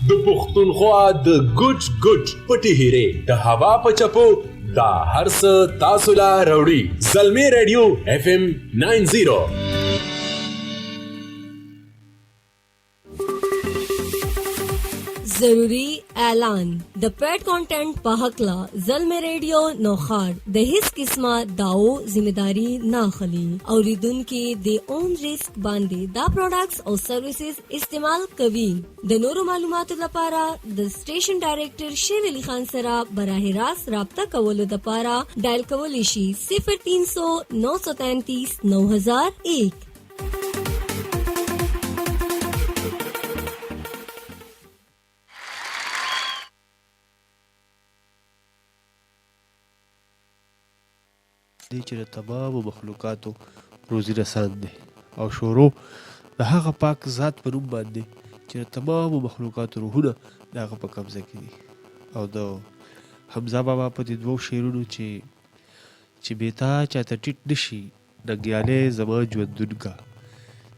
د پښتونخوا د ګوټ ګوټ پټي هيره د هوا په چپو دا هرڅ تاسو لا راوړي زلمي رادیو FM 90 ضروری اعلان د پیډ کانټینټ په حقلا زلمه ریډیو نوخار د هیڅ قسمه داو ځمېداري نه اخلي اوریدونکو د اون ریسک باندې دا پروډکټس او سرویسز استعمال کوي د نورو معلوماتو لپاره د سټیشن ډایریکټر شیر علي خان سره براه راست رابطه کولو لپاره ډایل کولی شي 0300 933 9001 چې د تمامو مخلوقاتو روزي رسان دی او شروع د هغه پاک ذات په نوم باندې چې د تمامو مخلوقاتو روحونه د هغه په قبضه کې دي او د حمزه بابا په دې دوو شعرونو چې بیتا چاته ټیټ نشي ننګیالی زما ژوندون کا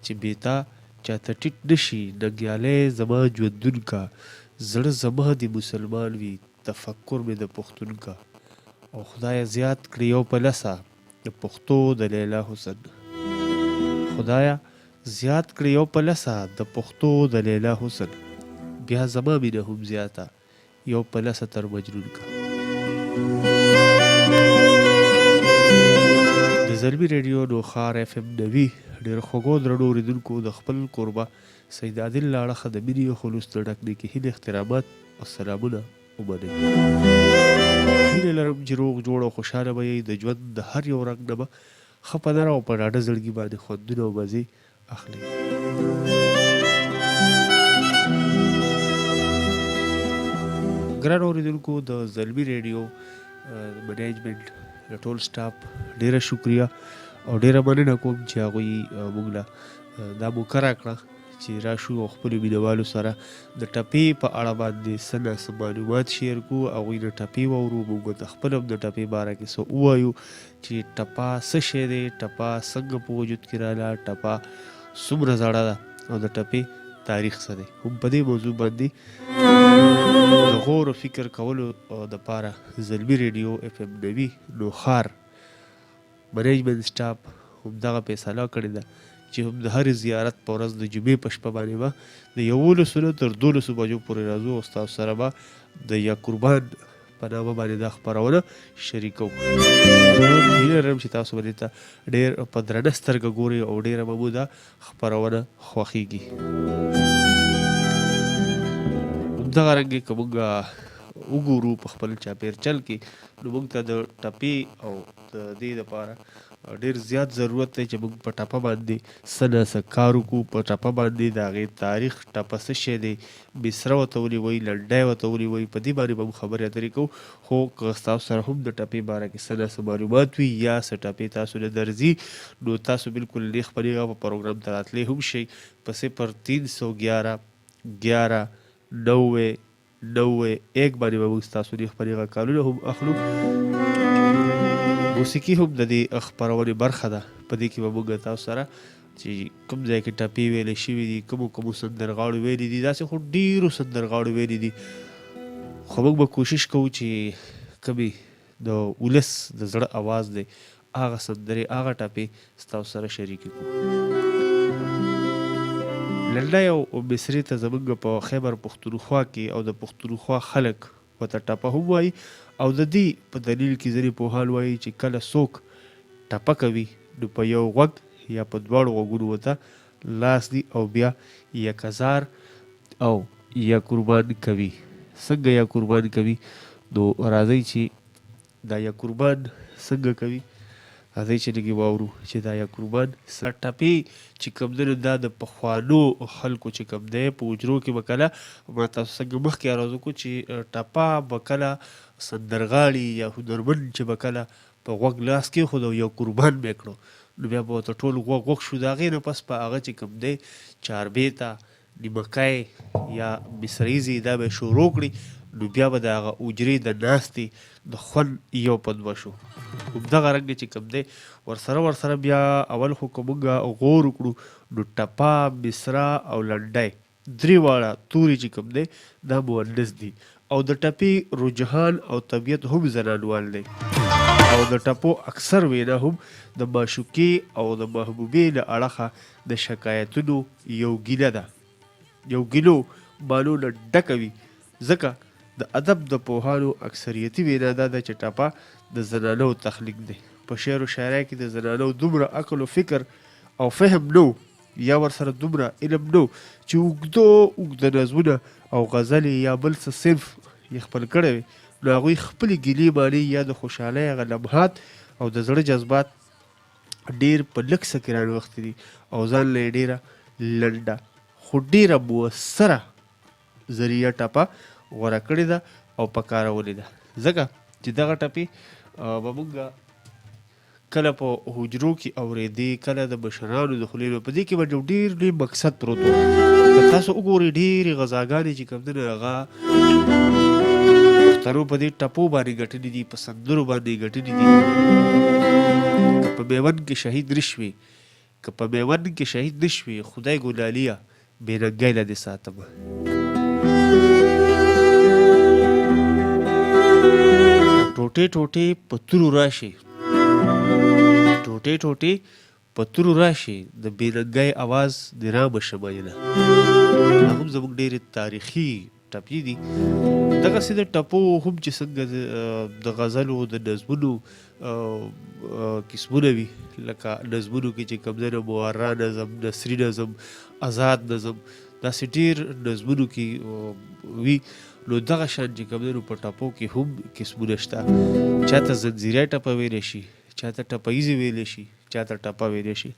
چې بیتا چاته ټیټ نشي ننګیالی زما ژوندون کا زړه زما د مسلمان وي تفکر مې د پښتون کا او خدای زیات کړی یو په لسه د پښتو د لیلا حسن خدایا زیات کړی یو په لسه د پښتو د لیلا حسن بیا زما مینه هم زیاته یو په لسه تر مجنون کا د زلمي ریډیو نوخار FM 90 ډېر خوږو درنو اورېدونکو د خپل کوربه سید عادل لاړخه د مینې او خلوص د ډک نیکې هیلې احترامات او سلامونه ومنئ هیله لرم چې روغ جوړ او خوشحاله به یې د ژوند د هر یو رنګ نه به ښه په نره او په ډاډه زړګي باندې خوندونه او مزې اخلي ګران اورېدونکو د زلمي ریډیو منیجمنټ د ټول سټاف ډېره شکریه او ډېره مننه کوم چې هغوی موږ له دا موقع راکړه چې راشو او خپلو مینهوالو سره د ټپې په اړه باندې څه ناسم معلومات شیر کړو هغوی نه ټپې واورو موږ د خپل هم د ټپې باره کې څه ووایو چې ټپه څه شی دی ټپه څنګه په وجود کې راغله ټپه څومره زړه ده او د ټپې تاریخ څه دی هم په دې موضوع باندې د غور او فکر کولو دپاره زلمي ریډیو FM 90 نوخار منیجمنټ سټاف همدغه فیصله کړې ده چې هم د هرې زیارت په ورځ د جمعې په شپه باندې به د 11 نه تر 12 بجو پورې راځو او ستاسو سره به د یا قربان په نامه باندې دا خپرونه شریکو هیله لرم چې تاسو به دې ته ډېر په درنه سترګه ګورئ او ډېره به مو دا خپرونه خوښیږي همدغه رنګې که موږ وګورو په خپل چاپېرچل کې نو موږ ته د ټپې او د دې دپاره ډېر زیات ضرورت دی چې موږ په ټپه باندې څه نه څه کار وکړو په ټپه باندې د هغې تاریخ ټپه څه شی دی مصره ورته ولې وایي لنډی ورته ولې وایي په دې باندې به موږ خبرې اترې کوو خو که ستاسو سره هم د ټپې باره کې څه نه څه معلومات وي یا څه ټپې تاسو نه درځي نو تاسو بالکل نیغ په نیغه په پروګرام ته راتلی هم شئ په 0311 11 90 91 باندې به موږ ستاسو نیغ په نیغه کالونه هم اخلو موسیقي هم د دې خپرونې برخه ده په دې کې به موږ تاسو سره چې کوم ځای کې ټپې ویلې شوي دي کومو سندرغاړو ویلي دي داسې خو ډېرو سندرغاړو ویلي دي خو موږ به کوشش کوو چې کومې د ولس د زړه اواز دی هغه سندرې هغه ټپې ستاسو سره شریکې کړو لنډی او مصري ته زموږ په خیبر پښتونخوا کې او د پښتونخوا خلک ورته ټپه هم وایي او د دې په دلیل کې ځینې پوهان وایي چې کله څوک ټپه کوي نو په یو غوږ یا په دواړو غوږونو ورته لاس دی او بیا یک هزار او یا قربان کوي څنګه یا قربان کوي نو راځئ چې دا یا قربان څنګه کوي راځئ چې لږې واورو چې دا یا قربان ټپې چې کوم دی نو دا د پخوانو خلکو چې کوم دی په حجرو کې به کله ما تاسو څنګه مخکې عرض وکړو چې ټپه به کله سندرغاړي یا هنرمند چې به کله په غوږ لاس کېښود او یو قربان به یې کړو نو بیا به ورته ټول غوږ شو د هغې نه پس په هغه چې کوم دی چاربیته نیمکی یا مصریزي دا به یې شروع کړي نو بیا به د هغه حجرې د ناستې د خوند یو په دوه شو همدغه رنګ چې کوم دی ورسره بیا اول خو که موږ غور وکړو نو ټپه مصره او لنډی درې واړه توري چې کوم دی دا مؤنث دي او د ټپې رجحان او طبیعت هم زنانوال دی او د ټپو اکثر وینا هم د معشوقې او د محبوبې له اړخه د شکایتونو یو ګیله ده یو ګیلو مانو نه ډکه وي ځکه د ادب د پوهانو اکثریتي وینا دا ده چې ټپه د زنانو تخلیق دی په شعر و شاعرۍ کې د زنانو دومره عقل و فکر او فهم نو یا ورسره دومره علم نو چې اوږده نظمونه او غزلې یا بل څه صنف یې خپل کړی وي نو هغوی خپلې ګیلې مانې یا د خوشحالۍ هغه لمحات او د زړه جذبات ډېر په لږ څه کې رانغښتي دي او ځان له یې ډېره لنډه خو ډېره مؤثره ذریعه ټپه غوره کړې ده او په کارولې ده ځکه چې دغه ټپې به موږ کله په حجرو کې اورېدې کله د مشرانو د خولې په دې کې به ډېر لوی مقصد پروت و که تاسو وګورئ ډېرې غذاګانې چې کوم دی نو هغه پښتنو په دې ټپو باندې ګټلي دي په سندرو باندې ګټلي دي که په میوند کې شهید نشوې که په میوند کې شهید نشوې خدای ګلاليه بېرنګی له دې ساتمه ټوټې ټوټې په تورو راشي ټوټې ټوټې په تورو راشي د بېرنګی اواز د رامه شمایله دا هم زموږ ډېرې تاریخي ټپې دي دغسې د ټپو هم چې څنګه د غزلو د نظمونو قسمونه وي لکه نظمونو کې چې کوم دی معرا نظم نثري نظم آزاد نظم داسې ډېر نظمونو کې وي نو دغه شان چې کوم دی په ټپو کې هم قسمونه شته چاته زنځیری ټپه ویلی شي چاته ټپهیزې ویلی شي چاته ټپه ویلی شي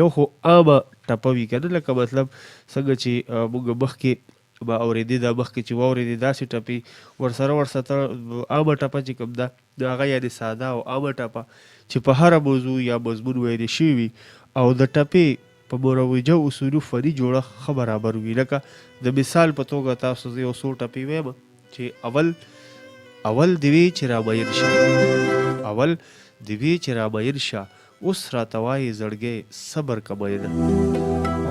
یو خو عامه ټپه وي که نه لکه مطلب څنګه چې موږ مخکې به اورېدې دا مخکې چې واورېدې داسې ټپې ورسره عامه ټپه چې کوم ده نو هغه یعنې ساده او عامه ټپه چې په هره موضوع یا مضمون ویلې شوي وي او د ټپې په مروجه اصولو فني جوړښت ښه برابر وي لکه د مثال په توګه تاسو زه یو څو ټپې وایم چې اول د وی چې رامین شه اول د وی چې رامین شه اوس راته وایې زړګی صبر کمینه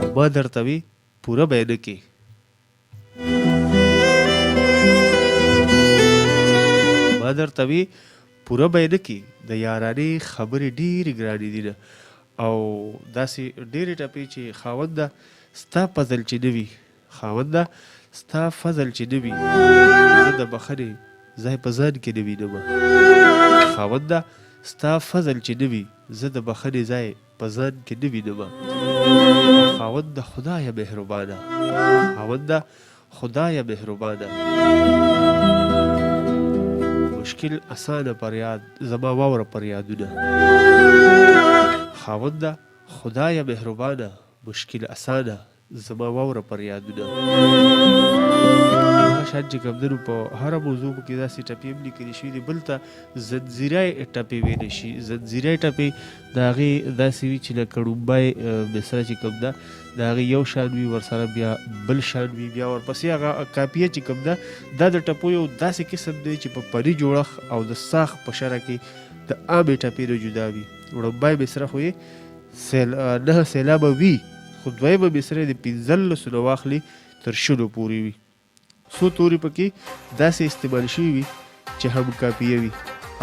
او ما درته وي پوره به یې نه کې ما درته وي پوره به یې نه کې د یارانې خبرې ډېرې ګرانې دي نه او داسې ډېرې ټپې چې خاونده ستا فضل چې نه وي خاونده ستا فضل چې نه وي زه د بخښنې ځای په ځان کې نه وینمه خاونده ستا فضل چې نه وي زه د بخښنې ځای په ځان کې نه وینمه خاونده خدایه مهربانه خاونده خدایه مهربانه مشکل اسانه پر یاد زما واوره پر یادونه خاونده خدایه مهربانه مشکل اسانه زما واوره پر یادونه هغه شان چې کوم دی په هره موضوع کې داسې ټپې هم لیکلي شوي دي بل ته زنځیری ټپې ویلی شي زنځیری ټپې د هغې داسې وي چې لکه ړومبی مصره چې کوم ده د هغې یو شان وي ورسره بیا بل شان وي بیا ورپسې هغه قافیه چې کوم ده دا د ټپو یو داسې قسم دی چې په فني جوړښت او د ساخت په شرح کې د عامې ټپې نه جدا وي ړومبی مصره خو یې 9 سېلابه وي خو دویمه مصره د 15 نه واخلي تر 10 پورې وي څو توري پکې داسې استعمال شوي وي چې هم قافیه وي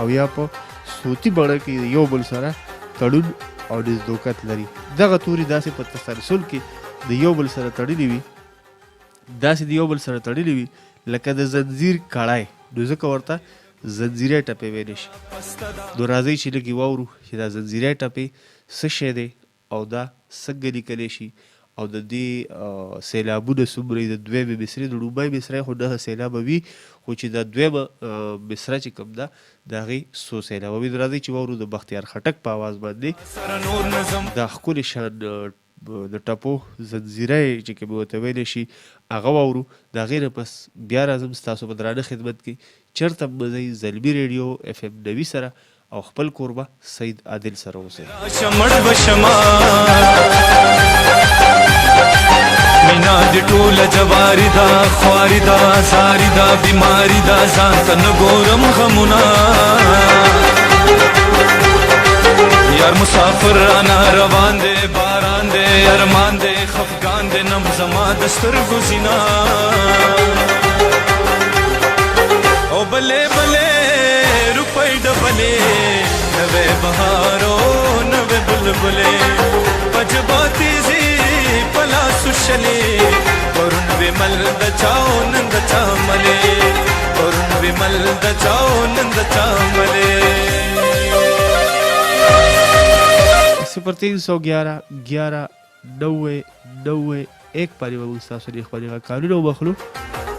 او یا په صوتي بڼه کې یو بل سره تړون او نزدوکت لري دغه توري داسې په تسلسل کې د یو بل سره تړلي وي داسې د یو بل سره تړلي وي لکه د زنځیر کړای نو ځکه ورته زنځیری ټپې ویلی شي نو راځئ چې لږ واورو چې دا زنځیری ټپې څه شی دی او دا څنګه لیکلی شي او د دې سیلابونه څومره د دویمې مصرې د ړومبی مصرې خو 9 سیلابه وي خو چې دا دویمه مصره چې کوم ده د هغې 100 سیلابه وي راځئ چې واورو د بختیار خټک په آواز باندې دا ښکلې شان د ټپو زنځیری چې کوم ورته ویلی شي هغه واورو د هغې نه پس بیا راځم ستاسو په درانه خدمت کې چېرته به ځئ زلمي ریډیو FM 90 سره او خپل کوربه سید عادل سره اوسئ مینا د ټوله جواری دا خواری دا ساری دا بیماری دا ځان ته نه ګورم غمونه یار مسافر رانا روان دی باران دی ارمان دی خفګان د نم زما د سترګو زینا او بلې بلې روپۍ ډبلې نوې بهارو نوې بلبلې پجباتي زی پلاسو شلې پرون ومل د چاو نن د چاملې پرون ومل د چاو نن د چاملې 0311 پاری به موږ ستاسو د خپلې غږ کارونه وبخلو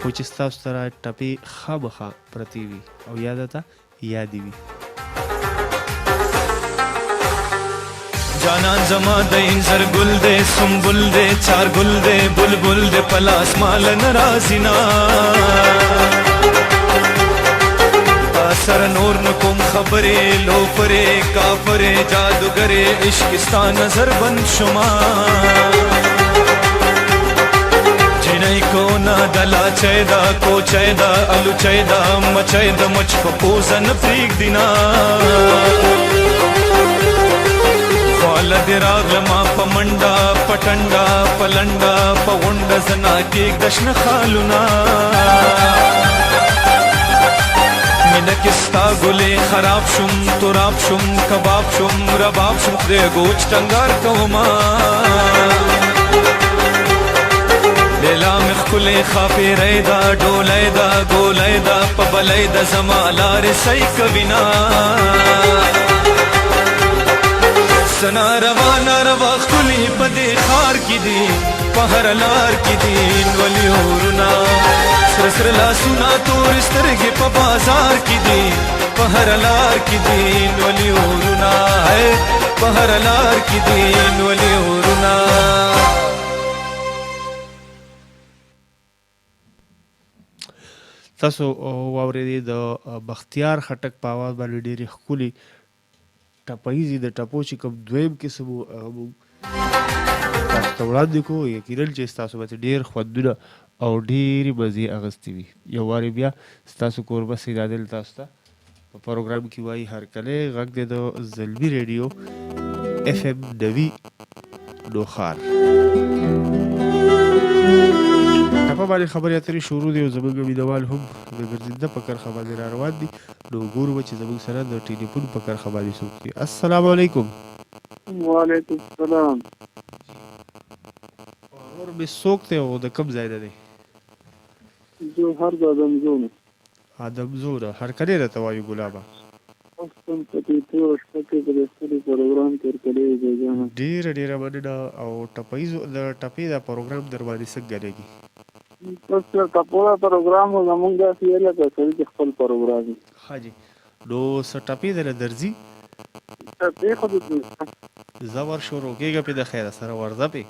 خو چې ستاسو سره ټپې خامخا پرتې وي او یاده ته یادې وي جانان زما د انځر ګل دې سنبل دې چار ګل دې بلبل دې پلاس مال ناراضینا سر نور نکم خبرې لوفرې کافرې جادوګرې عشقستا نظر بند شما جنای کو نا دلا چیدا کو چیدا الو چیدا مچیدا مچ په پوزن پریک دینا خال دې راغلما په منډا پټنډا پلنډا په غونډه زنا کې دشن خالونا مینکستا گلے خراب شم تراب شم کباب شم رباب شم خدای گوچ ټنګار کوما لیلا مخکلې خافې ریدا ډولې دا ګولې دا په بلې د زمالار سې کوینا سنا روانه روا خلی په دې خار کې دي په هر لار کې دي ولي ورنا سر سر لاسونه تور سترګې په بازار کې دي په هر لار کې دي ولي ورنا په هر لار کې دي ولي ورنا تاسو واورېدې د بختیار خټک په اواز باندې ډېرې ښکلي ټپایزي د ټپو چې کوم دویم قسم و هغه موږ تاسو ته وړاندې کوو یقینا چې ستاسو به ډېر خوندونه او ډېرې مزې اخیستې وي یو وارې بیا ستاسو کوربه سیدادل تاسو ته په پروګرام کې وایي هرکلی غږ دی د زلمي ریډیو FM 90 نوخار ټپه باندې خبرې اترې شروع دي او زموږ مینوال هم د ګرځنده په کرښه باندې را روان دي نو ګورو به چې زموږ سره د ټلیفون په کرښه باندې څوک دي السلام علیکم وعلیکم السلام اور مې څوک دی او د کوم ځای نه دی جوهر د آدمزونه آدمزونه هرکلی راته وایو ګلابه اوس هم په دې تېره شپه کې په دې ښکلي پروګرام تېر کړی دی جانه ډېره ډېره مننه او ټپیزو د ټپې دا پروګرام در باندې څنګه لګي بس ټپوړه پروګرام و زمونږ داسې یې لکه سړي چې خپل پروګرام وي ښه جي نو څه ټپې درله درځي ټپې خو د زه ور شروع کېږه پې د خیره سره ورځه پې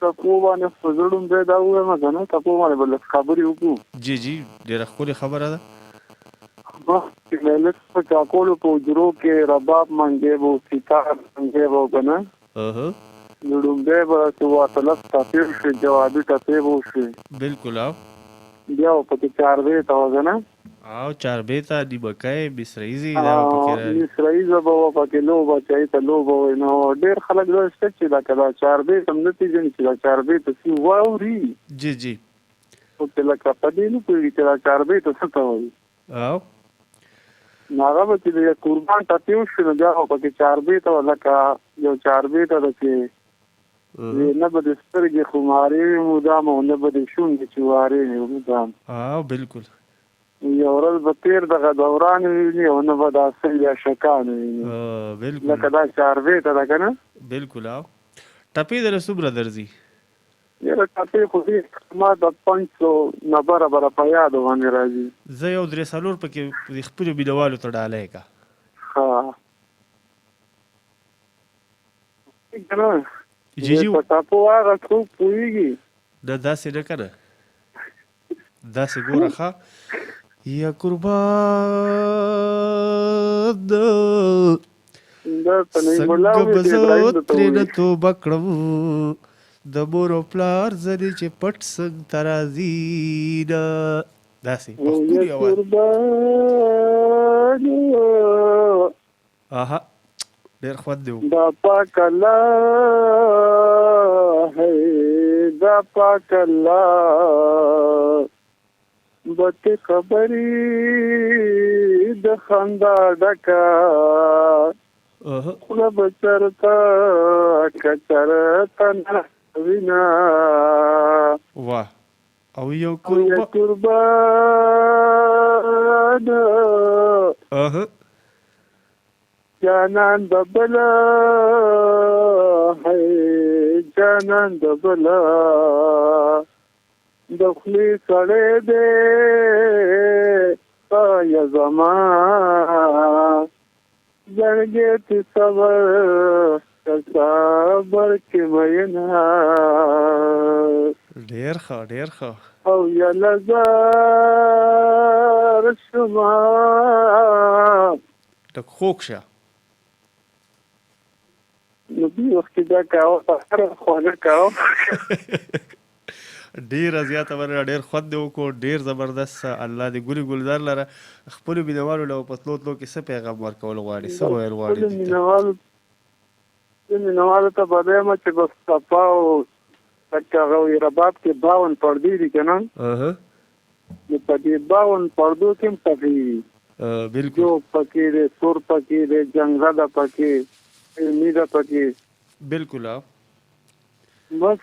ټپو باندې په زړه دی دا ووایم که نه ټپو باندې به لږ خبرې وکړو جی جی ډېره ښکلې خبره ده مخکې مهلت په چاکولو په حجرو کې رباب منګی به ستار منګی به که نه لومبی به چې واطلس ټپې وشوې جوابي ټپې به وشوې بالکل او بیا به پکې چاربې ته وه که نه او چاربې ته نیمکۍ مصرعیزې دا به پکې راځي مصرعیزه به وه پکې لوبه چایي ته لوبه وایي نو ډېر خلک دا شته چې لکه دا چاربې ته هم نه پېژني چې دا چاربې ته څه واوري جی جی خو چې لکه په دې نه پوهېږي چې دا چاربې ته څه ته وایي او نو هغه به چې د قربان ټپې وشي نو بیا به پکې چاربې ته وه لکه یو چاربې ته ده چې نه به د سترګې خمارې وي مدام او نه به د شونډې چوارې وي مدام او بالکل یو ورځ به تېر دغه دوران ویني او نه به دا سل یا شکان ویني بالکل لکه دا چاربې ته ده که نه بالکل او ټپې دله څومره درځي یاره ټپې خو دې ما د 500 نه برابره په یادو باندې راځي زه یو 3-4 پکې د خپلو مینوالو ته ډالۍ که ښه که نه جی جی په ټپو هغه څوک پوهېږي نه داسې نه که نه داسې ګوره ښه یا قربان څنګه به زه ترېنه توبه کړم د مور او پلار ځنې چې پټ څنګ ته راځي نه داسې په ښکلي اواز اها ډېر خوند دی دا پاک الله ہے دا پاک الله بد خبری د خندا ډکا خلا بچرتا کچرتا وینا واه او یو قربان جانان دبلا ہے جانان دبلا دخلی سڑے دے پایا زمان جنگے تی صبر صبر کی مینا ډېر ښه او یا لزار شما ټک خوږ شه نو دی وخت دا کاو هر خوانه کاو ډېره زیاته مننه ډېر خوند دې وکړو ډېر زبردست الله دې ګلي ګلزار لره خپلو مینهوالو له په تلو تلو کې څه پیغام ورکول غواړي څه ویل غواړي مینهوالو ته به وایم چې بس صفا او لکه هغه رباب کې 52 پردې دي که نه نو په دې 52 پردو کې هم پکې بالکل جو پکې دی سور پکې دی جنګه ده پکې علمي ده پکې بالکل بس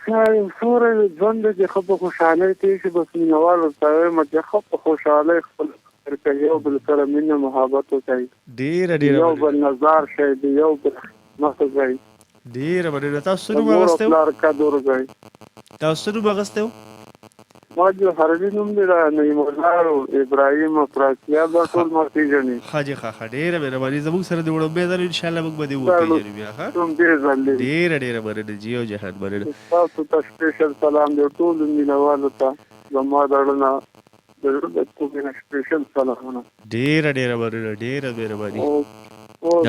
سوره ژوند چې ښه په خوشحالۍ تېر شي بس مینهوالو ته وایم چې ښه په خوشحالۍ خپل کوي یو بل سره مینه محبت وکړي ډېره یو بل نظار شي د یو بل خدمت وکړي ډېره مننه تاسو څه نوم مور او اخیستی پلار قدر وکړي تاسو څه نوم اخیستی و ما جوهرالي نوم دی نعیم الله ابراهیم افراسیاب دا ټول ما پېژني ښه جي ښه ډېره مهرباني زموږ سره د وړومبی ځل انشاءالله موږ به دې وپېژنو بیا ښه کوم دې ځل دی ډېره مننه جي او جهان مننه تاسو ته سپیشل سلام دی ټولو مینهوالو ته زما د زړه نه د زړه د توبې نه سپیشل سلامونه ډېره مننه ډېره مهرباني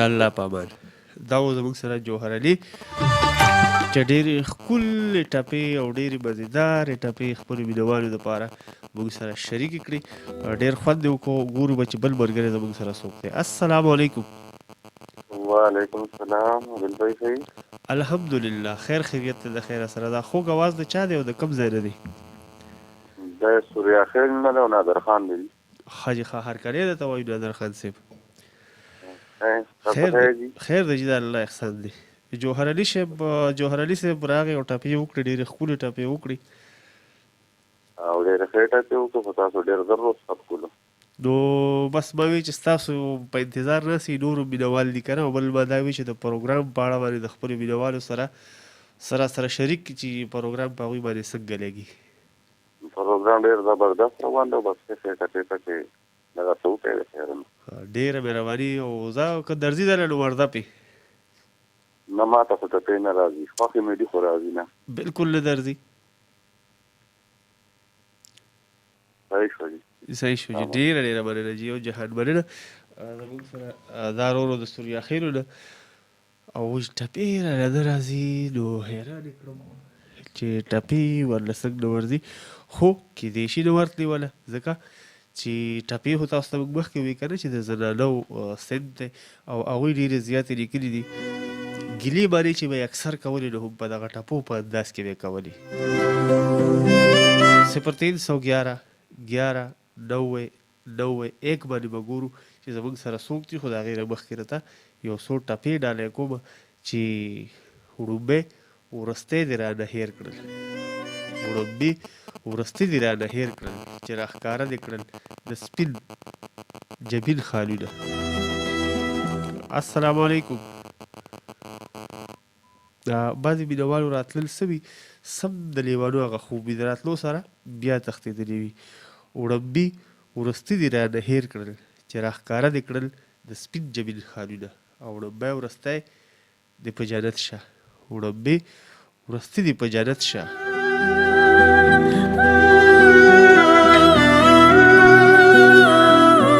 د الله په امان دا و زموږ سره جوهر علي چې ډېرې ښکلې ټپې او ډېرې مزېدارې ټپې خپلو مینهوالو دپاره موږ سره شریکې کړي ډېر خوند یې وکړو ګورو به چې بل ملګری زموږ سره څوک دی السلام علیکم وعلیکم السلام عبدالبای صحیح الحمدلله خیر خیریت د خیره سره دا خوږ اواز د چا دی او د کوم ځای نه دی د سوریا خیل نه دی او نادر خان دی ښه جي ښه هرکلی درته وایو نادر خان صاحب خیر دی خیر دی چې د الله احسان دی جوهر علي صاحب راغی او ټپې وکړې ډېرې ښکلې ټپې وکړې او ډېرې ښې ټپې وکړو خو تاسو ډېر زر رخصت کولو نو بس به وي چې ستاسو په انتظار راسي نورو مینهوال دي که نه او بل به دا وي چې د پروګرام په اړه باندې د خپلو مینهوالو سره شریک کړي چې پروګرام په هغوی باندې څنګه لګي پروګرام ډېر زبردست روان دی بس ښې ټپې پکې دغه څه وکړئ د خیرونه ډېره مهرباني او زه که درځي درله نو وردپې نه ما ته خو ټپې نه راځي خوښې مې دي خو راځي نه بالکل نه درځي صحیح شو جي صحیح شو جي ډېره مننه جي او جهان مننه زموږ سره دا ورو د سوریا خیلو نه او ټپې رانه نه راځي نو حیران یې کړم چې ټپې ورله څنګه نه ورځي خو کیدای شي نه ورتلي وله ځکه چې ټپې خو تاسو ته موږ مخکې وایي که نه چې د زنانو صنف دی او هغوی ډېرې زیاتې لیکلي دي ګیلې باندې چې به یې اکثر کولې نو هم په دغه ټپو په انداز کې به یې کولې 0311 11 90 91 باندې به ګورو چې زموږ سره څوک دي خو د هغې نه مخکې راته یو څو ټپې ډالۍ کوم چې وړومبی وروستی دې رانه هېر کړل چې راښکاره دې کړل د سپین جبین خالونه السلام علیکم بعضې مینهوالو راتلل سوي سم د لیوانو هغه خوبي د راتلو سره بیا تښتېدلي وي وړومبي وروستي دې رانه هېر کړل چې راښکاره دې کړل د سپین جبین خالونه او وړومبی وروستی دې په جنت شه وړومبي وروستي دې په جنت شه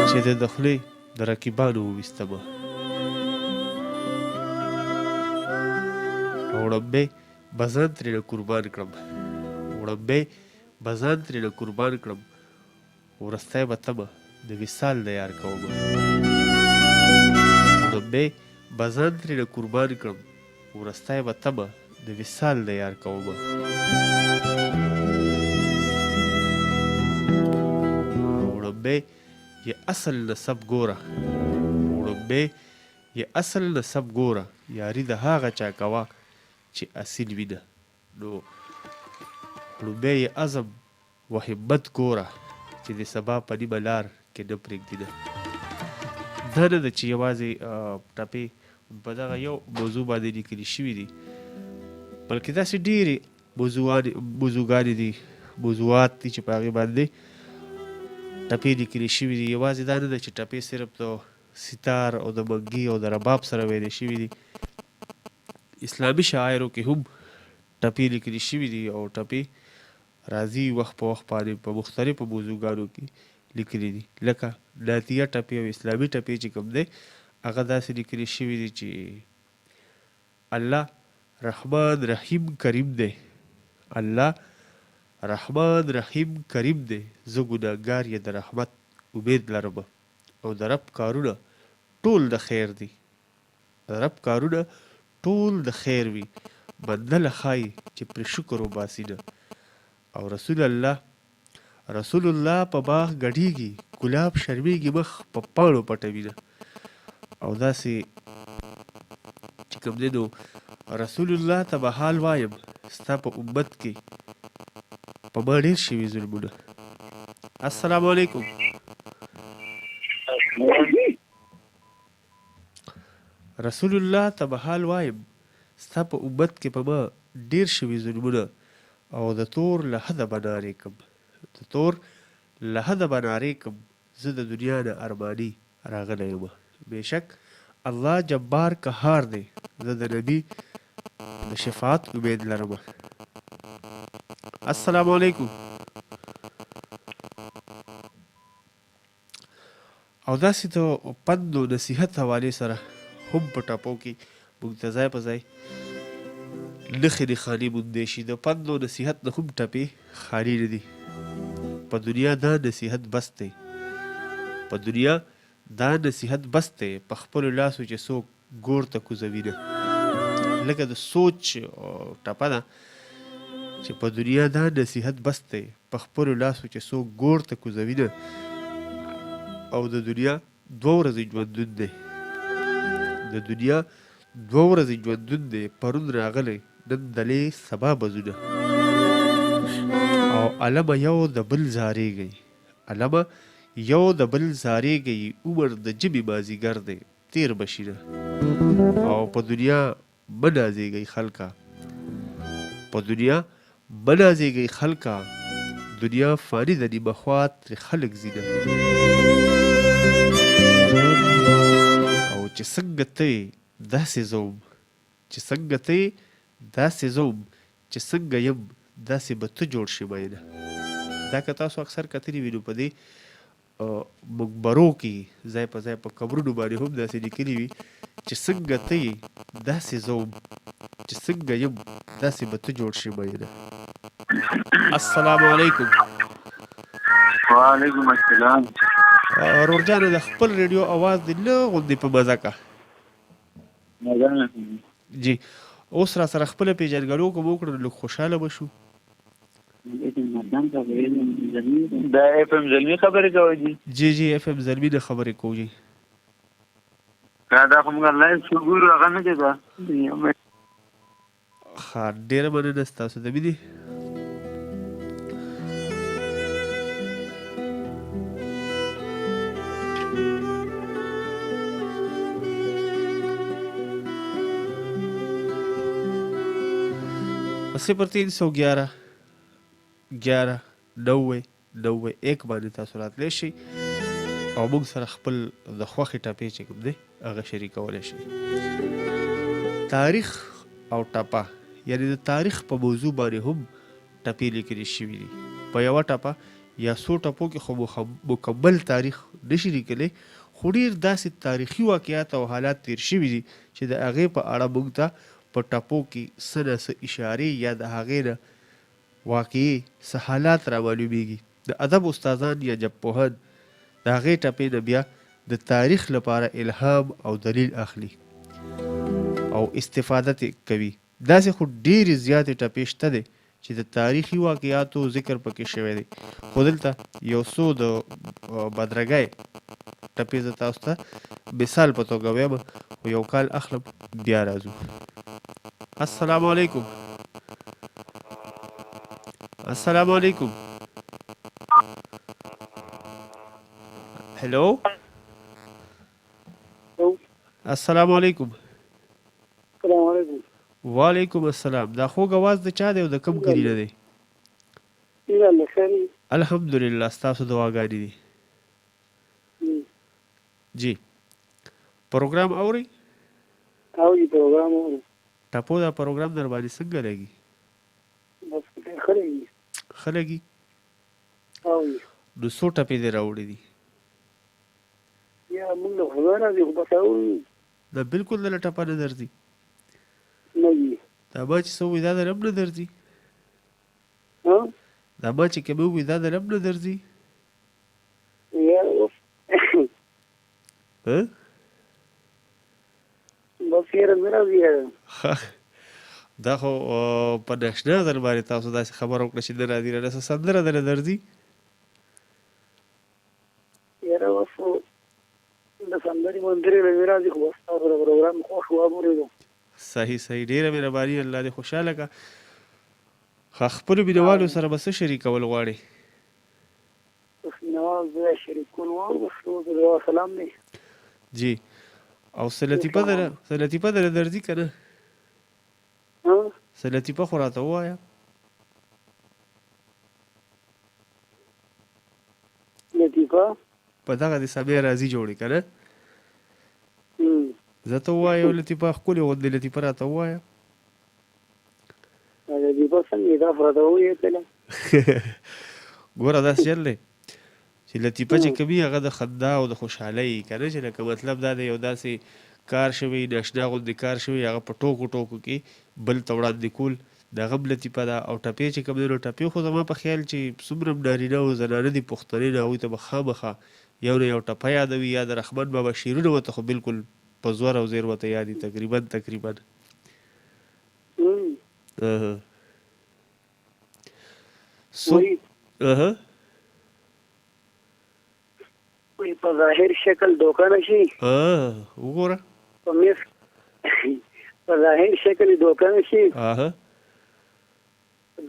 چې د خولې د رقیبانو وویستمه وړومبی به ځان ترېنه قربان کړم وروستی به تمه د وصال د یار کومه وړومبی به ځان ترېنه قربان کړم وروستی به تمه د وصال د یار کومه وړومبی یې اصل نسب ګوره وړومبی یې اصل نسب ګوره یاري د هغه چا کوه چې اصیل وینه نو وړومبی یې عزم و همت ګوره چې د سبا په نیمه لار کې نه پرېږدي دا نه ده چې یوازې ټپې په دغه یو موضوع باندې لیکلي شوي دي بلکې داسې ډېرې موضوعګانې دي موضوعات دي چې په هغې باندې ټپې لیکلي شوي دي یوازې دا نه ده چې ټپې صرف د ستار او د منګي او د رباب سره ویلې شوي دي اسلامي شاعرو کې هم ټپې لیکلي شوي دي او ټپې راځي وخت په وخت باندې په مختلفو موضوعګانو کې لیکلي دي لکه نعتیه ټپې او اسلامي ټپې چې کوم دی هغه داسې لیکلي شوي دي چې الله رحمان رحیم کریم دی الله رحمان رحیم کریم دی زه ګناهګار یې د رحمت امید لرم او د رب کارونه ټول د خیر دي د رب کارونه ټول د خیر وي بنده له ښایي چې پرې شکر وباسي نه او رسول الله په باغ ګډیږي ګلاب شرمیږي مخ په پاڼو پټوي نه او داسې چې کوم دی نو رسول الله ته به حال وایم ستا په امت کې په ما ډېر شوي ظلمونه السلام علیکم رسول الله ته به حال وایم ستا په امت کې په ما ډېر شوي ظلمونه او د تور له حده به نارې کړم زه د دنیا نه ارماني راغلی یم بېشک الله جبار قهار دی زه د نبي د شفاعت امید لرم السلام علیکم او داسې د پند و نصیحت حوالې سره هم په ټاپو کې موږ ته ځای په ځای نښې نښانې موندی شي د پند و نصیحت نه هم ټپې خالي نه دي په دنیا دا نصیحت بس دی په خپلو لاسو چې څوک ګور ته کوزوي نه لکه د سوچ ټپه ده چې په دنیا دا نصیحت بس دی په خپلو لاسو چې څوک ګور ته کوزوي نه او د دنیا 2 ورځې ژوندون دی پرون راغلی نن دلې سبا بزونه او علمه یو د بل زارېږي عمر د ژمي مازدیګر دی تیر بشي نه او په دنیا مه نازېږئ خلکه دنیا فاني د نیمه خوا ترې خلک ځي نه او چې څنګه ته داسې زوم چې څنګه یم داسې به ته جوړ شي مینه دا که تاسو اکثر کتلي وي نو په دې مقبرو کې ځای په ځای په قبرونو باندې هم داسې لیکلي وي چې څنګه ته یې داسې زوم چې څنګه یم داسې به ته جوړ شي مینه السلام علیکم وعلیکم السلام ورور جانه د خپل ریډیو اواز دې لږ غوندې په مزه کا جی اوس را سره خپله پېژنګلو که مو وکړو نو لږ خوشحاله به شو دا اف ام زلمی خبرې کوئ جی اف ام زلمی نه خبرې کوو جی دا خو موږ لایف شو ګورو هغه نه دی دا ښه ډېره مننه ستاسو د مینې صفر 311 11 90 91 باندې تاسو راتلی شئ او موږ سره خپل د خوښې ټپې چې کوم دی هغه شریکولی شئ تاریخ او ټپه یعنې د تاریخ په موضوع باندې هم ټپې لیکلي شوي دي په یوه ټپه یا څو ټپو کې خو مکمل تاریخ نشي لیکلی خو ډېر داسې تاریخي واقعات او حالات تیر شوي دي چې د هغې په اړه موږ ته په ټپو کې څه نه څه اشارې یا د هغې نه واقعي څه حالات را معلومیږي د ادب استادان یا ژبپوهان د هغې ټپې نه بیا د تاریخ لپاره الهام او دلیل اخلي او استفاده ترې کوي. داسې خو ډېرې زیاتې ټپې شته دی چې د تاریخي واقعاتو ذکر پکې شوی دی، خو دلته یو څو د بدرګۍ ټپې زه تاسو ته مثال په توګه ویم، خو یو کال اخلم بیا راځو. السلام علیکم. السلام علیکم. هلو. السلام علیکم. السلام علیکم. وعلیکم السلام. دا خوږ اواز د چا دی او د کوم کلي نه دی؟ الحمدلله، ستاسو دعاګانې دي. جی پروګرام اورئ؟ اوري پروګرام اوري. ټاپو دا پروګرام در باندې څنګه لګي؟ بس ښه لګي. ښه لګي؟ اوري. نو څو ټپې دې راوړې دي؟ یا موږ له خدای راځي خو بس اوري. دا بلکل دله ټپه نه درځي؟ نه وي. دا ما چې څه ووایي دا دله هم نه درځي؟ دا ما چې کومې ووایي دا دله هم نه درځي؟ بس یاره نه راځي. دا خو په ناشنا ځل باندې تاسو داسې خبره وکړه چې نه راځي، نه څه سندره دله درځي؟ یاره اوس د سندرې مندرې له راځي خو بس تاسو د پروګرام خوښ واورېدو. صحیح صحیح، ډېره مهرباني، الله دې خوشحاله کړه. خپلو مینوالو سره به څه شریکول غواړې؟ بس مینوال زه شریکول غواړم، بس د دعا سلام دی. جی او څه لطیفه دله درځي که نه؟ څه لطیفه خو راته ووایه. لطیفه په دغه د سمې راځي جوړې که نه؟ زه ته ووایه یو لطیفه، ښکلې غوندې لطیفه راته ووایه. لطیفه څنګه دا خو راته ووایېدله. ګوره داسې چل دی چې لطیفه چې کوي هغه د خندا او د خوشحالۍ که نه، چې لکه مطلب دا دی یو داسې کار شوی، ناشنا غوندې کار شوی، هغه په ټوکو ټوکو کې بل ته وړاندې کول، د هغه هم لطیفه ده. او ټپې چې کوم دی نو ټپې خو زما په خیال چې څومره نارینه او زنانه دي پښتنې نه، هغوی ته به خامخا یو نه یو ټپه یادوي، یا د رحمان بابا شعرونه ورته خو بالکل په زور او زیر ورته یاد دي تقریبا. په ظاهر شکل دوکه نشي. وګوره په ظاهر شکل دوکه نشي،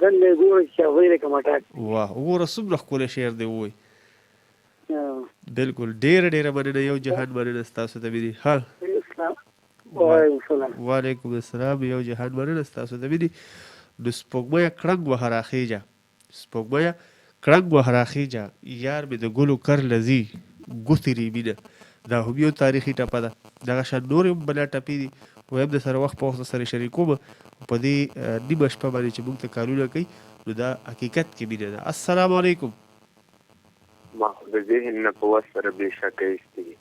دنده ګوره چې هغوی لکه مټاک. واه وګوره څومره ښکلی شعر دی ووایي. بالکل ډېره ډېره مننه، یو جهان مننه ستاسو ته مینې. وعلیکم السلام، یو جهان مننه ستاسو ته مینې. نو سپوږمیه کړنګ وهه راخیجه، سپوږمیه کړنګ وهه راخیجه، یار مې د ګلو کر لذي ګوتې ریمینه. دا هم یو تاریخي ټپه ده. دغه شان نورې هم بلا ټپې دي، ویم د سره وخت په وخت سره شریکوم په دې نیمه شپه باندې چې موږ ته کارونه کوي، نو دا حقیقت کې مینه ده. السلام علیکم. ما خو د ذهن نه په وس سره بې شکه ایستې دي،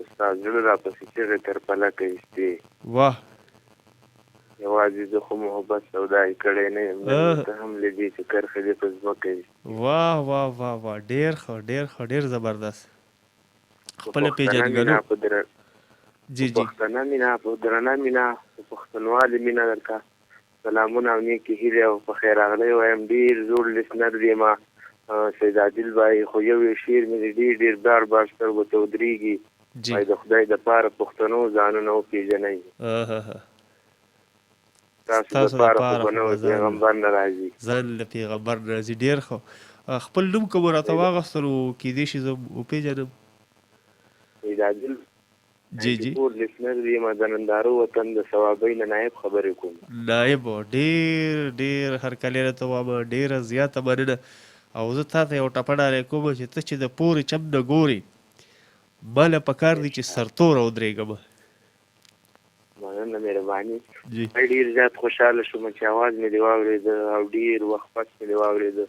ستا زړه راپسې چغې تر پلکه ایستې. واه یوازې زه خو محبت سودا یې کړی نه یم، ته هم له دې چې کرښې دې په ځمکه ایستې. واه واه واه واه، ډېر ښه ډېر ښه، ډېر زبردست. خپله پېژنګلو. جی جی پښتنه مینا، په درنه مینا، په پښتونوالې مینا درته سلامونه او نیکې هیلې او په خیر راغلی وایم. ډېر زوړ لیسنر دی ما سید عادل بای، خو یو شعر مې دی ډېر ډېر بار بار سترګو ته ودرېږي، وایي د خدای دپاره پښتنو ځانونه وپېژنئ، تاسو دپاره خو به نه پیغمبر نه راځي، ځان له پیغمبر نه راځي. ډېر ښه. خپل نوم که مو راته واغوستلو کیدای شي زه وپېژنم. سید عادل جی جی ټول لیسنر دی ما، د نندارو وطن د ثوابۍ نه نایب خبرې کوم. نایب ډېر ډېر هرکلی راته وایم، ډېره زیاته مننه. او زه تا ته یو ټپه ډالۍ کوم چې ته چې د پورې چم نه ګورې، ما له پکار دی چې سرتوره ودرېږم. مننه مهرباني. ډېر زیات خوشحاله شوم چې اواز مې دې واورېده او ډېر وخت پس مې دې واورېده.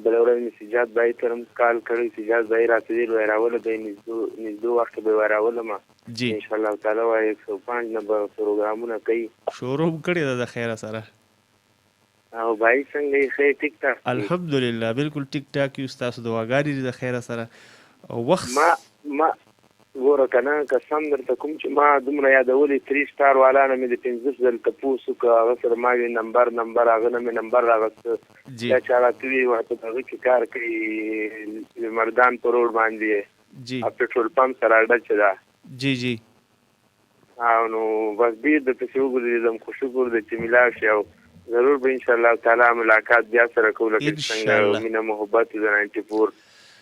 بله ورځ مې سجاد بای سره هم کال کړی، سجاد بای راته ویل وایي راوله به یې نږدې وخت کې به یې راولمه انشاءالله تعالی، وایي 105 نه به پروګرامونه کوي. شروع هم کړې ده د خیره سره. او بای څنګه یې ښه ټیک ټاک؟ الحمدلله بالکل ټیک ټاک یو، ستاسو دعاګانې دي د خیره سره. او وخت ګوره که نه قسم درته کوم چې ما دومره یادولې 3 سټار والا نه مې د 15 ځل تپوس وکړه هغه سره ما وي نمبر هغه نه مې نمبر راغسته دا چا راته وي ورته په هغه کې کار کوي مردان په روډ باندې پټرول پمپ سره اډه چې ده جی او نو بس ډېر درپسې وګرځېدم خو شکر دی چې ملاو شي او ضرور به انشاءالله تعالی ملاقات بیا سره کوو لکه څنګه مینه محبت د 94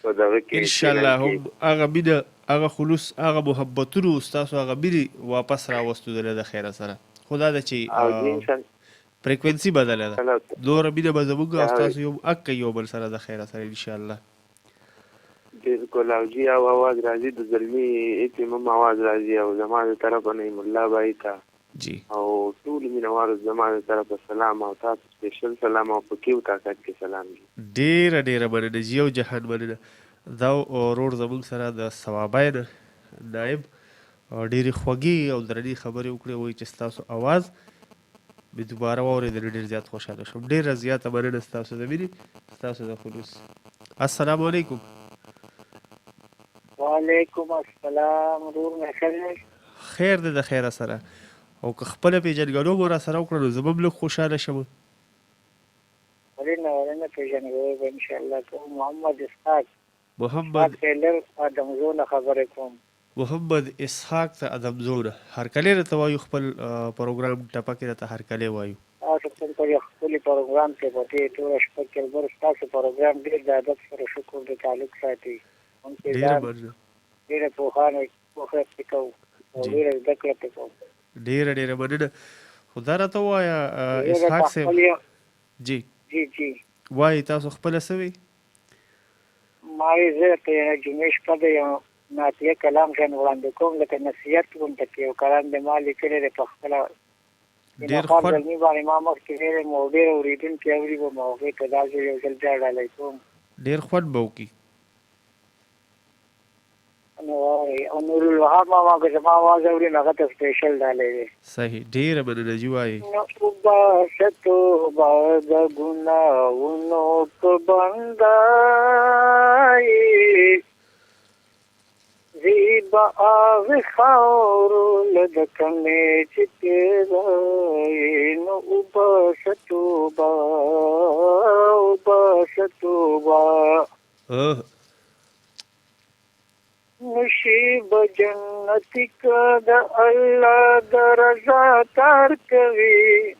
په دغه کې انشاءالله هم هغه مینه هغه خلوص هغه محبتونو ستاسو هغه مینې واپس راوستو دله د خیره سره خو دا ده چې فریکونسي بدله ده نوره مینه به زموږ او ستاسو یو اکه یو بل سره د خیره سره انشاءالله بالکل او جی او आवाज راځي د زلمی اتمام आवाज راځي او زما د طرفه نه مولا بای تا جی او ټول مینوار زما د طرفه سلام او تاسو سپیشل سلام او پکیو طاقت کې سلام دي ډیره مننه یو جهان مننه دا ورور زموږ سره د ثوابای نه نائب ډیرې خوږې او درنې خبرې وکړې وایي چې ستاسو आवाज به دوباره واورېدل ډېر زیات خوشحاله شوم ډېره زیاته مننه ستاسو د مینې ستاسو د خلوص السلام علیکم وعلیکم السلام ورور مې خیر دی د خیره سره او که خپله پېژندګلو مو را سره وکړه نو زه به هم لږ خوشحاله شم ولې نه پېژندګلوي به انشاءالله کوم محمد اسحاق محمد ټیلر ادمزونه خبرې کوم محمد اسحاق ته ادمزونه هرکلی راته وایو خپل پروګرام ټپه کې راته هرکلی وایو تاسو خپل پروګرام کې په دې ټوله شپه کې البر ستاسو پروګرام ډېر د ادب سره شکر د تعلق ساتي ډېره پوهانه پوښتنه پکې کوو او ډېره زده کړه پکې کوو ډېره مننه خو دا راته ووایه اسحاق صاحب جی وایي تاسو خپله څه وی ما وی زه ته جمعې شپه د یو نعتیه کلام شان وړاندې کوم لکه نصیحت کوم پکې یو کلام د ما لیکلی دی په خپله ډېر خوند زلمي باندې ما مخکې ویلی مو ډېر اورېدونکي اوري به مو هغوی ته داسې یو ځل بیا ډالۍ کوم ډېر خوند به وکړي او نور الوهاب ماما که زما آواز اوري نو هغه ته سپیشل ډالۍ دی صحیح ډېره مننه جي وایي توبه توبه د ګناهونو که بنده زیبا آغ خاورو لدکمې چې تیرای نو اوبه توبه نشیب جنتی که د الله د رضا کار کوي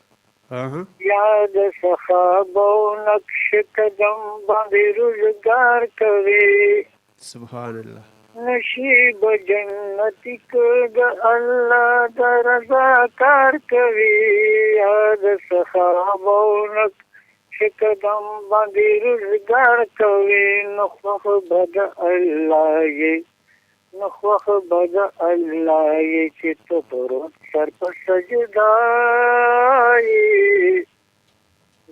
یاد صحابه و نقش قدم باندې روزګار کوي سبحان الله نشیب جنتی که د الله د رضا کار کوي یاد صحابه و نقش قدم باندې روزګار کوي نو خوښ به د الله یې نو خوښ به د الله یې چې ته پروت سر په سجده یې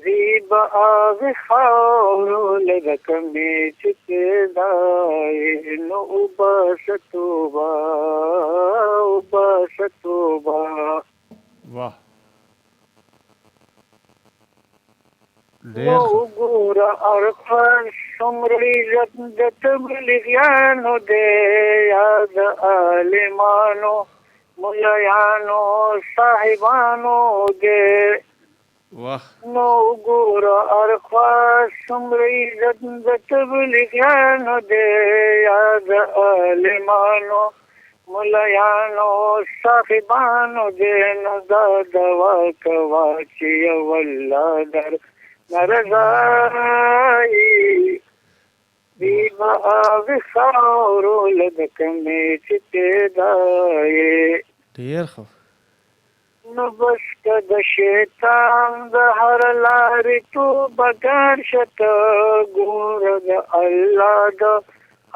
زیبا آغ خاورو لږه کمې چې پیدا یې نو اوباسه توبه واه وګوره اړخان څومره عزت د تبلیغیانو دی یا د عالمانو ملایانو صاحبانو دی نو وګوره اړخان څومره عزت د تبلیغیانو دی یا د عالمانو ملایانو صاحبانو دی نو دا دوا کوه چې یو الله در نرضائی بیبا آغ خاورو لدکمی چی پیدائی دیر خو نو بس که د شیطان د هر لاری تو بگار شتا گور د اللہ د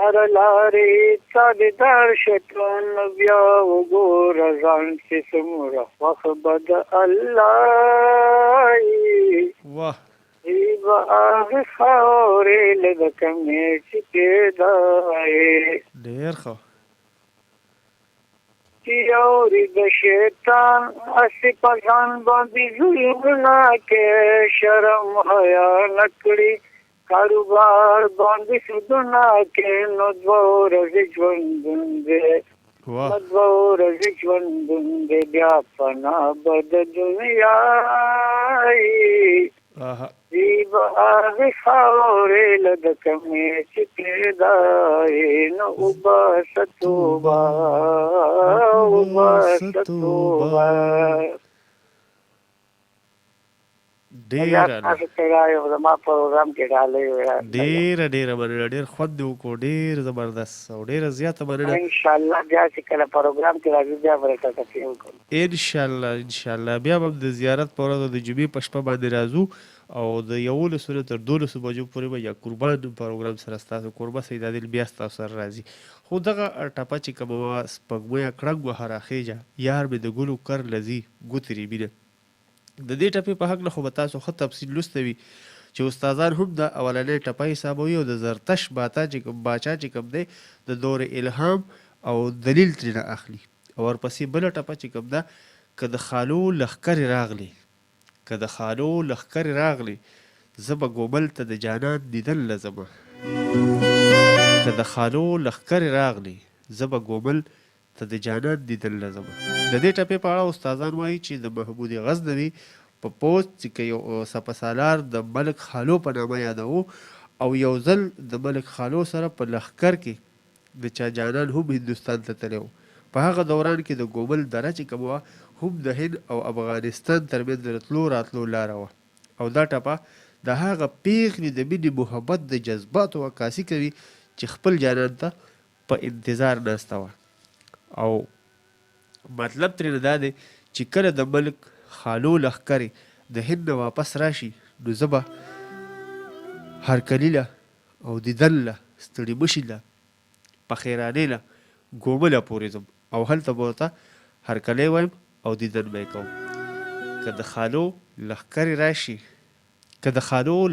هر لاری تابدار شتا نو بیا و گور زان چی سمور خوخ بد اللہی واہ ایبا آغ خاوری لدکمی چی پیدائی دیر خو چی اوری د شیطان اسی پسان باندی ظلمنا کے شرم حیا نکڑی کاروبار باندی سدنا کے نو دو رزی جوندن دے مدبو ورځې ژوندون دی بیا فنا به د دنیا دی به هغې خاورې له د کمې چې پیدا یې نو وباسه توبه وباسه توبه. ډېره مننه، ډېر خوند دې وکړو، ډېر زبردست او ډېره زیاته مننه. انشاءالله بیا چې کله پروګرام کې راځو بیا به درته تفصیل وکړو. انشاءالله بیا به د زیارت په ورځ د جمعې په شپه باندې راځو او د 11 نه تر 12 بجو پورې به یا قربان پروګرام سره ستاسو کوربه سید عادل بیا ستاسو سره راځي. خو دغه ټپه چې کومه وه سپوږمۍ کړنګ وهه راخېجه یار مې د ګلو کر لځي ګوتې رې مینه. د دې ټپې په هکله خو به تاسو ښه تفصیل لوستی وي چې استادان هم د اولنۍ ټپه حسابوي او د زرتش باچا چې کوم دی د دور الهام او دلیل ترېنه اخلي. او ورپسې بله ټپه چې کوم ده که د خالو لښکرې راغلې زه به ګوبل ته د جانان دیدن لځمه. که د خالو لښکرې راغلې زه به ګوبل ته د جانان دیدن لځمه. د دې ټپې په اړه استادان وایي چې د محمود غزنوي په پوسټ کې یو سپه سالار د ملک خالو په نامه یادوو او یو ځل د ملک خالو سره په لښکر کې د چا جانان هم هندوستان ته تللی و. په هغه دوران کې د ګوبل دره چې کومه وه هم د هند او افغانستان ترمنځ د تلو راتلو لاره وه. او دا ټپه د هغه پیغلې د مینې محبت د جذباتو عکاسي کوي چې خپل جانان ته په انتظار ناسته وه. او مطلب ترېنه دا دی چې کله د ملک خالو لښکرې د هند نه واپس راشي نو زه به هرکلي له او دیدن له ستړي مشي له پخیرانې له ګومله پورې ځم او هلته به ورته هرکلی وایم او دیدن به یې کوم. که د خالو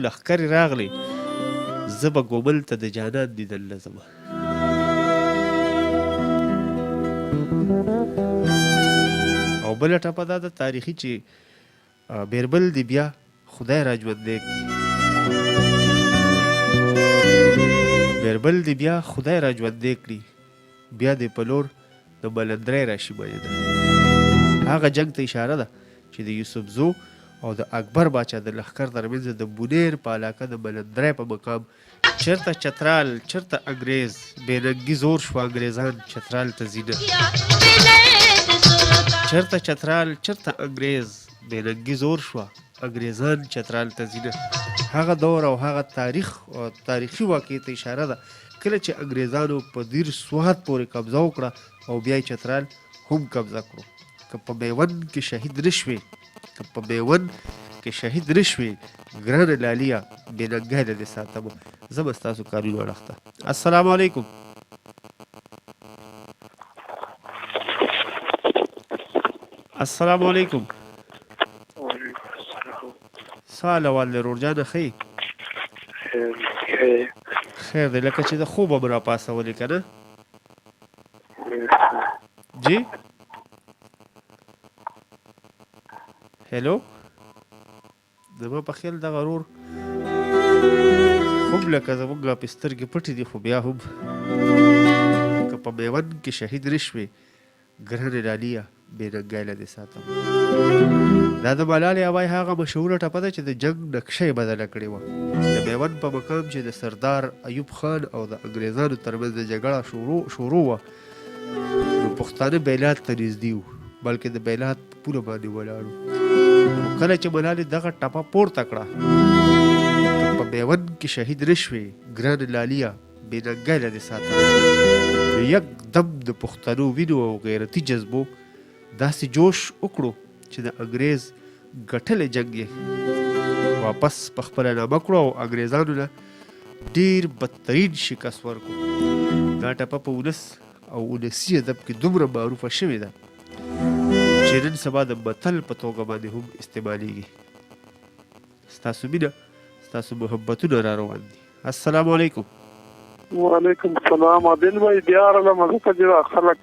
لښکرې راغلې زه به ګومل ته د جانان دیدن لځمه. او بله ټپه دا ده تاریخي چې بیربل دی بیا خدای را ژوندی کړي بیا دې په لور د ملندرۍ راشي مینه. هغه جنگ ته اشاره ده چې د یوسفزو او د اکبر باچا د لښکر ترمنځ د بونیر په علاقه د ملندرۍ په مقام چرته چترال چرته انګریز بېننګي زور شوه انګریزان چترال ته ځینه. چرته چترال چرته انګریز بېننګي زور شوه انګریزان چترال ته ځینه. هغه دور او هغه تاریخي واقعې ته اشاره ده کله چې انګریزانو په دیر سوات پورې قبضه وکړه او بیا یې چترال هم قبضه کړو. که په میوند کې شهید نشوې ګرانه لاليه بېننګی له دې ساتمه. زه به ستاسو کارونه اړخته. السلام علیکم. السلام علیکم. سال اول رور جانه ښې خیر دی لکه چې د خوبه به راپاڅولې که نه جی هلو زما په خیال دغه رور خوب لکه زمونږ پې سترګې پټې دي خو بیا هم که په میوند کې شهید نشوې ګرانې لاليه بېننګی له دې ساتم. دا د ملالې اوای هغه مشهوره ټپه ده چې د جنګ نقشه یې بدله کړې وه. د میوند په مقام چې د سردار ایوب خان او د انګریزانو ترمنځ د جګړه شروع وه نو پښتانه بیلات ته نږدې وو بلکې د بیلات په پوله باندې ولاړ وو. کله چې ملالې دغه ټپه پورته کړه که په میوند کې شهید نشوې ګرانې لاليه بېننګی له دې ساتم نو یک دم د پښتنو وینو او غیرتي جذبو داسې جوش وکړو چې د انګریز ګټلی جنګ یې واپس په خپله نامه کړو او انګریزانو له ډېر بدترین شکست ورکړو. دا ټپه په 19 او 19 ادب کې دومره معروفه شوې ده چې نن سبا د متل په توګه باندې هم استعمالیږي. ستاسو مینه ستاسو محبتونه را روان دي. السلام علیکم. وعلیکم السلام. عادل بھائی بیا راغلم ځکه چې خلک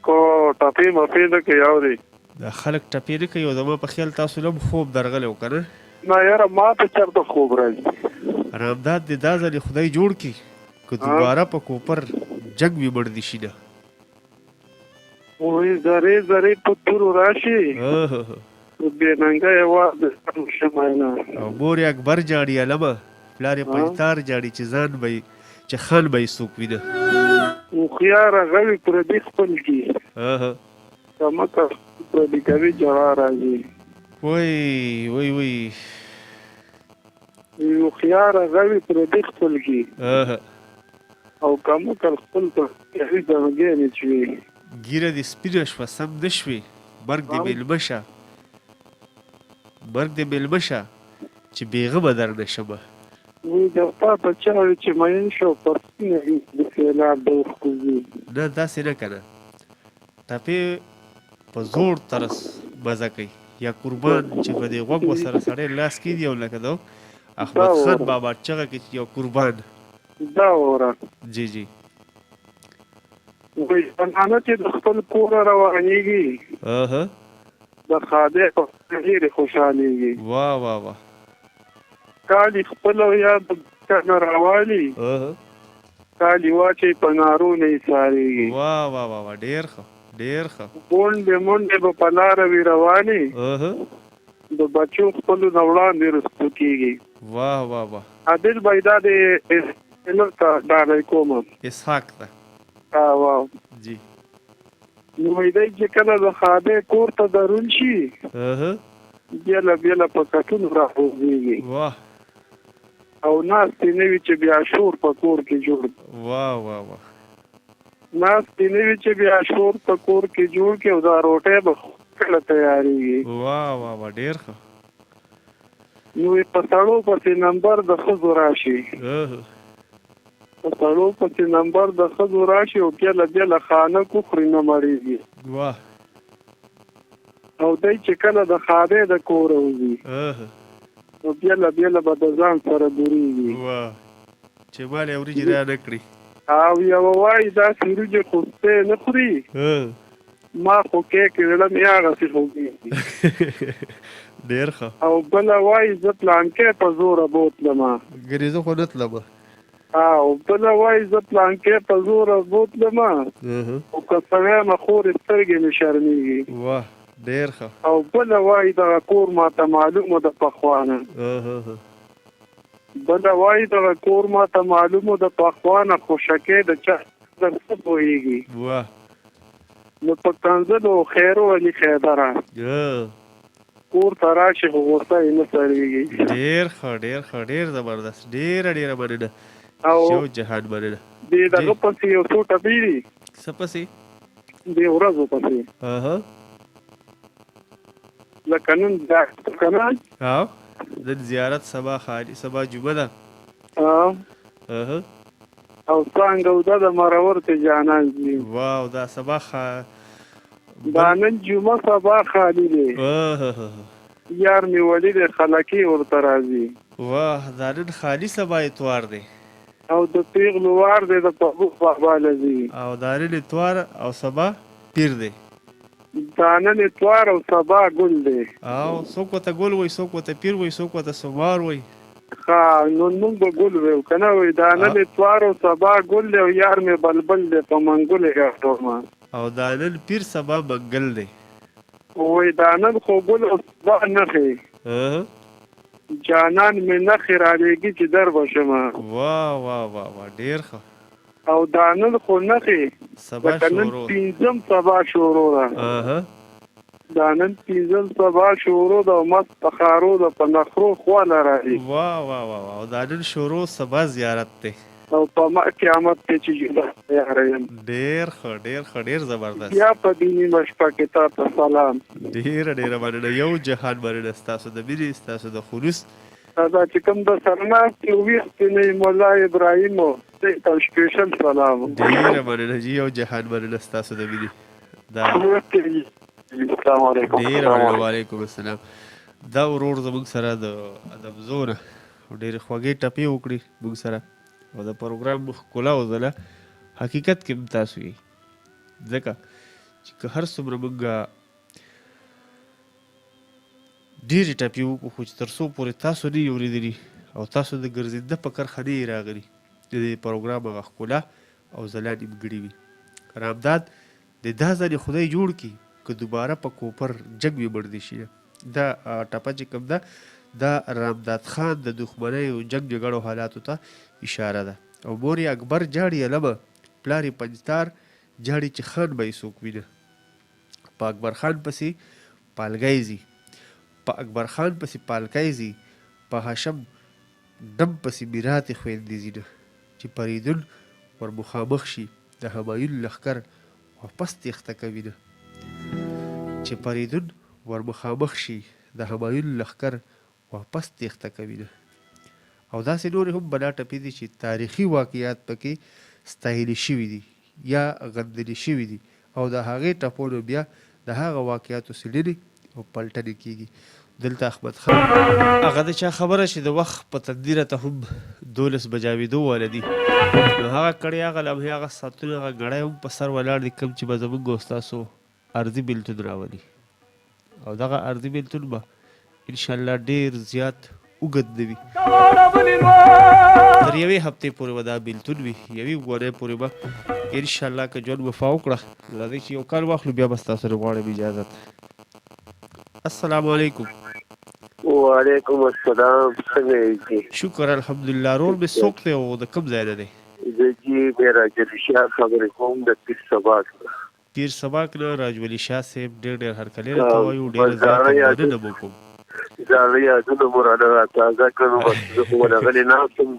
ټپې مپې نه کوي اوري دا خلک ټپې نه کوي او زما په خیال تاسو له هم خوب درغلی و که نه نه یاره ما ته چېرته خوب راځي. رامداد دې دا ځلې خدای جوړ کړي که دوباره په کوپر جنګ وي مړ دې شي نه وې زرې زرې په تورو راشي بې ننګه یوازې شماینا او مور یې اکبر جاړي علمه پلار یې پنځتار جاړي چې ځان به چې خان به یې څوک وینه هوښیاره غوي پردي خپل کي کمکه پردي کوي جړا راځي وای هوښیاره غوي پردي خپل کي او کمکه خپل کوي ځانګړي نه چوي ګیره دې سپینه شوه سم نه شوې مرګ دې مېلمه شه مرګ دې مېلمه شه چې بېغه به در نه شمه وی د تا په چا چې مین شو پر سینه د سیلاب د اوښکوزي نه داسې نه که نه ټپې په زوړ طرز مزه کوي یا قربان چې په دې غوږ ورسره سړی لاس کېږي او لکه د احمد خان بابا چغه کې چې یو قربان دا وره جی جی وی زنانه چې د خپل کوره روانېږي د خادې په ډېرې خوشحالېږي واه واه واه کالی خپل یا د کنه راوالي کالی واچي په نارو نه ساريږي واه واه واه ډېر ښه بونډې مونډې به په لاره وي رواني د بچو خپل نه وړاندې رسکو کېږي واه واه واه عادل بایدا د الکا ډالۍ کوم اسحاق ته واو جی نو دې چې کله د خادې کور ته درون شي بیله په کټونو راوځي واه او ناستې نه وي چې بیا شور په کور کې جوړ واه واه واه ناستې نه وي چې بیا شور په کور کې جوړ کې او دا روټۍ به کله تیارېږي واه واه واه ډېر ښه نو په سړو پسې نمبر د ښځو راشي په سړو پسې نمبر د ښځو راشي او بیله خانه کخوري نه مړېږي واه او دی چې کله د خادې د کوره وځي نو بیله به د ځان سره ګورېږي واه چې مال یې وریجې را نه کړي او یوه وایي داسې وریجې خو سپی نه خوري ما خو کیک ویړم یې هغسې خوږېږي ډېر ښه او بله وایي زه پلانکۍ په زوره بوتلمه ګنې زه خو نه تلمه او بله وایي زه پلانکۍ په زوره بوتلمه خو که سړی یم خورې سترګې مې شرمېږي واه ډېر ښه او بله وایي دغه کور ماته معلومه د پخوانه بله وایي دغه کور ماته معلومه د پخوانه خو شکې د چا در څه پوهېږي واه نو په کنځلو خیرو علي خیبره کور ته راشي خو غوسه یې نه سړېږي ډېر ښه ډېر زبردست ډېره مننه او یو جهان مننه دې دغه پسې یو څو ټپې دي څه پسې دې ورځو پسې لکه نن کنه نن زیارت سبا خالي سبا جمعه ده او څنګه ودا د مرور ته جانان دي واو دا سبا دا نن جمعه سبا خالي دي یار می ولید خلکی ورته راځي واه دا نن خالي سبا اتوار دی او د پیغلو وار دی د پغو بابا لذي او دا نن اتوار او سبا پیر دی دا نن اتوار او سبا ګل دی او څوک ورته ګل وایي څوک ورته پیر وایي څوک ورته سومار وایي نو موږ به ګل ویو که نه وایي دا نن اتوار او سبا ګل دی او یار مې بلبل دی په منګلې ګرځوم او دا نن پیر سبا منګل دی وایي دا نن خو ګل او سبا نښې جانان مې نښې رالیږي چې در به شمه واه واه واه واه ډېر ښه او دا نن خو نښې سبا شورو پنځم سبا شورو ده دا نن پنځم سبا شورو ده او مست پخارو ده په نخرو خواله راځي واه واه واه او دا نن شورو سبا زیارت دی او په قیامت کې چې جدا تیار یم ډېر ښه ډېر زبردست بیا په دې نیمه شپه کې تا ته سلام ډېره مننه یو جهان مننه ستاسو د مینې ستاسو د خلوص دا چې کوم د سرناستې ویښتې نه مولا ابراهیم دی ته سپیشل سلام ډېره مننه جي یو جهان مننه ستاسو د مینې دا السلام علیکم ډېره مننه وعلیکم السلام دا ورور زموږ سره د ادب زونه ډېرې خوږې ټپې وکړي موږ سره او د پروګرام ښکلا وځله حقیقت کې هم تاسو یې ځکه چې که هر څومره موږ ډېرې ټپې وکړو خو چې تر څو پورې تاسو نه یې اورېدلي او تاسو د ګرځېده په کرښه نه یې راغلي د دې پروګرام هغه ښکلا او ځلا نیمګړې وي رامداد د دا ځنې خدای جوړ کړي که دوباره په کوپر جنګ وي مړ شي. دا ټپه چې کوم ده دا رامداد خان د دښمنۍ او جنګ جګړو حالاتو ته اشاره ده. او مور یې اکبر جاړي علمه پلار یې پنجتار جاړي چې خان به یې څوک وینه. په اکبر خان پسې پالګی ځي، په اکبر خان پسې پالکی ځي، په هاشم ډم پسې میراتې خویندې ځي نه چې فریدون ور مخامخ شي د همایون لښکر واپس تېښته کوي نه. چې فریدون ور مخامخ شي د همایون لښکر واپس تېښته کوي نه. او داسې نورې هم بلا ټپې دي چې تاریخي واقعیات پکې ستایلي شوي دي یا غندلي شوي دي او د هغې ټپو نه بیا د هغه واقعیاتو څېړنې او پلټنې کېږي. دلته احمد خان هغه د چا خبره چې د وخت په تقدیره ته هم 12 بجاوېدو واله دي نو هغه کړی هغه لمحې هغه ساعتونه هغه ګړی هم په سر ولاړ دي کوم چې به زموږ او ستاسو ارضي بېلتون راولي. او دغه ارضي بېلتون به انشاءالله ډېر زیات اوږد نه وي، تر یوې هفتې پورې به دا بېلتون وي، یوې اونۍ پورې به انشاءالله که ژوند وفا وکړه راځئ چې یو کال واخلو بیا به ستاسو نه غواړم اجازت. السلام علیکم. وعلیکم السلام. څنګه یې؟ شکر الحمدلله. رور مې څوک دی او د کوم ځای نه دی؟ زه جی معراج علي شاه خبرې کوم د پیر سباک. پیر سباک نه راج علي شاه صاحب ډېر هرکلی راته وایو، ډېره زیاته مننه مو کوم. زاړه یادونه مو رانه راتازه کړل، بس زه خو ورغلی ناست یم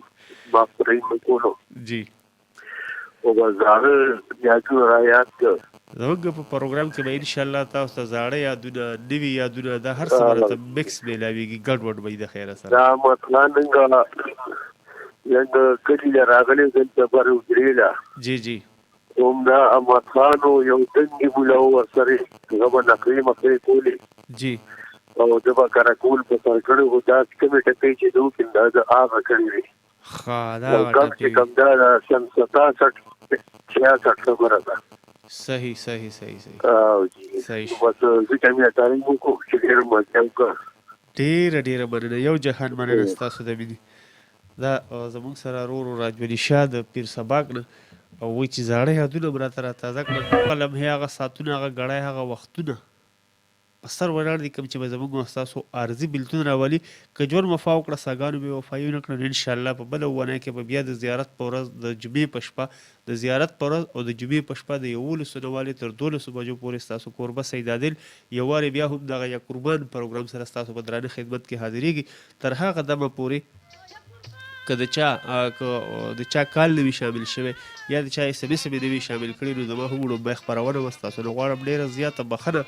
مافکرۍ مې کولو جی او به زاړه یادونه رایاد کړ. زموږ په پروګرام کې به انشاءالله تاسو ته زاړه یادونه نوي یادونه دا هر څه به راته مکس میلاویږي، ګډوډ به وي د خیره سره. دا احمد خان ننګه د کلي نه راغلی دلته بر ودرېده. جی جی هم دا احمد خان و یو دنګې مولا و ورسره هغه به نقرې مقرې کولې جی او ده به کراکول په سر کړی و. دا کومې ټکۍ چې ده وکړي دا د هغه کړي وي. ښه دا کم چې کم دا د سن 67 66 خبره ده. صحیح صحیح صحیح صحیح او جی صحیح. بس ځکه مې تعلیم وکړو چې ډېر مزه وکړه. ډېره مننه، یو جهان مننه ستاسو د مینې. دا زموږ سره ورو راج علي شاه د پیر سباک نه او وایي چې زاړه یادونه به راته راتازه کړل. هغه لمحې هغه ساعتونه هغه ګړی هغه وختونه په سر ولاړ دي کوم چې به زموږ او ستاسو عارضي بېلتون راولي. که ژوند وفا وکړه ساګانو بې وفایي ونه کړه نو انشاءالله په بله اونۍ کې به بیا د زیارت په ورځ د جمعې په شپه د زیارت په ورځ او د جمعې په شپه د 11 نه والې تر 12 بجو پورې ستاسو کوربه سید عادل یو وارې بیا هم دغه یا قربان پروګرام سره ستاسو په درانه خدمت کې حاضرېږي. تر هغه دمه پورې که د چا کال نه وي شامل شوی یا د چا اس ام اس مې نه وي شامل کړي نو زما هم لومبۍ خپرونه به ستاسو نه غواړم ډېره زیاته بخښنه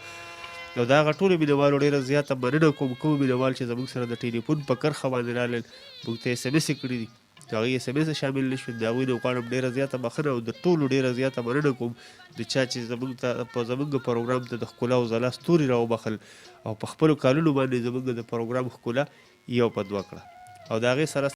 او د هغه ټولو مینهوالو ډېره زیاته مننه کوم مینهوال چې زموږ سره د ټلیفون په کرښه باندې راغلل موږ ته اس ام اس یې کړي دي د هغوی اس ام اس شامل نه شول د هغوی نه غواړم ډېره زیاته بخښنه او د ټولو ډېره زیاته مننه کوم د چا چې زموږ پروګرام ته د ښکلا او ځلا ستوري راوبخل او په خپلو کالونو باندې زموږ د پروګرام ښکلا یو په دوه کړه او د هغې سره